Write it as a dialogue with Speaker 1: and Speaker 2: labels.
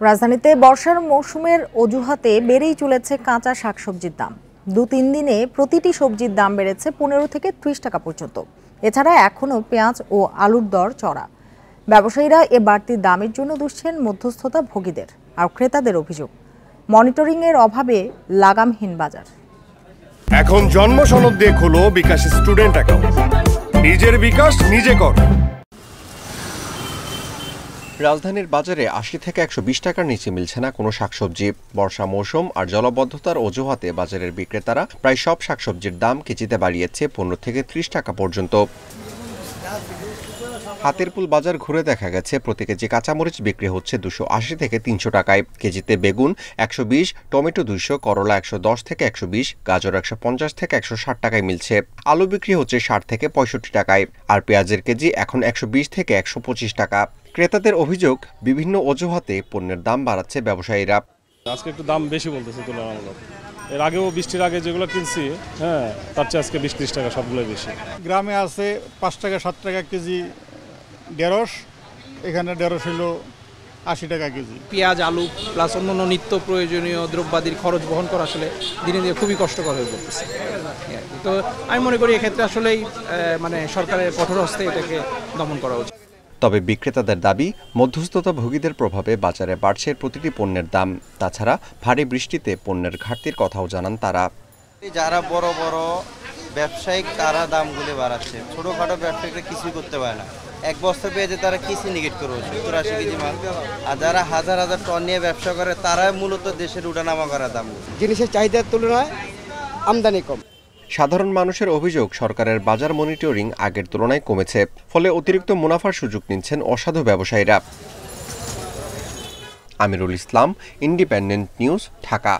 Speaker 1: রাজধানীতে বর্ষার মৌসুমের অজুহাতে বেড়েই চলেছে কাঁচা শাকসবজির দাম। ২-৩ দিনে প্রতিটি সবজির দাম বেড়েছে ১৫ থেকে ৩০ টাকা পর্যন্ত। এছাড়া এখনও পেঁয়াজ ও আলুর দর চড়া। ব্যবসায়ীরা এ বাড়তি দামের জন্য দুষছেন মধ্যস্থতা ভোগীদের। আর ক্রেতাদের অভিযোগ, মনিটরিংয়ের অভাবে লাগামহীন বাজার।
Speaker 2: এখন জন্ম সনদ দিয়ে খোলো বিকাশ স্টুডেন্ট অ্যাকাউন্ট। নিজের বিকাশ নিজে কর।
Speaker 3: রাজধানীর বাজারে ৮০ থেকে ১২০ টাকার নিচে মিলছে না কোনো শাকসবজি। বর্ষা মৌসুম আর জলাবদ্ধতার অজুহাতে বাজারের বিক্রেতারা প্রায় সব শাকসবজির দাম কেজিতে বাড়িয়েছে ১৫ থেকে ৩০ টাকা পর্যন্ত। হাতিরপুল বাজার ঘুরে দেখা গেছে প্রতি কেজি কাঁচামরিচ বিক্রি হচ্ছে ২৮০ থেকে ৩০০ টাকায়, কেজিতে বেগুন ১২০, টমেটো ২০০, করলা ১১০ থেকে ১২০, গাজর ১৫০ থেকে ১৬০ টাকায় মিলছে। আলু বিক্রি হচ্ছে ৬০ থেকে ৬৫ টাকায়, আর পেঁয়াজের কেজি এখন ১২০ থেকে ১২৫ টাকা। ক্রেতাদের অভিযোগ, বিভিন্ন অজুহাতে পণ্যের দাম বাড়াচ্ছে ব্যবসায়ীরা।
Speaker 4: আজকে একটু দাম বেশি বলতেছে তুলনামূলক। এর আগেও বৃষ্টির আগে যেগুলো কিনছি, তার চেয়ে আজকে ২০-৩০ টাকা সবগুলোই বেশি।
Speaker 5: গ্রামে আছে ৫ টাকা ৭ টাকা কেজি ঢেঁড়স, এখানে ঢেঁড়স হলো ৮০ টাকা কেজি।
Speaker 6: পেঁয়াজ, আলু প্লাস অন্যান্য নিত্য প্রয়োজনীয় দ্রব্যাদির খরচ বহন করা আসলে দিনে দিনে খুবই কষ্টকর হয়ে পড়তেছে। তো আমি মনে করি এক্ষেত্রে আসলেই সরকারের কঠোর হস্তে এটাকে দমন করা উচিত।
Speaker 3: তবে বিক্রেতাদের দাবি, মধ্যস্থতা ভোগীদের প্রভাবে বাজারে বাড়ছে প্রতিটি পণ্যের দাম। তাছাড়া ভারী বৃষ্টিতে পণ্যের ঘাটতির কথাও জানান তারা।
Speaker 7: যারা বড় বড় ব্যবসায়িক তারা দামগুলি বাড়াচ্ছে, ছোটখাটো ব্যবসায়িকরা কিছুই করতে পারে না। এক বস্তা পেঁয়াজে তারা কি সিন্ডিকেট করবে, ৭০-৮০ কেজি মাল। আর যারা হাজার হাজার টন নিয়ে ব্যবসা করে তারাই মূলত দেশের উঠানামা করা দাম।
Speaker 8: জিনিসের চাহিদার তুলনায় আমদানি কম।
Speaker 3: সাধারণ মানুষের অভিযোগ, সরকারের বাজার মনিটরিং আগের তুলনায় কমেছে, ফলে অতিরিক্ত মুনাফার সুযোগ নিচ্ছেন অসাধু ব্যবসায়ীরা। Amirul Islam, independent news, Dhaka.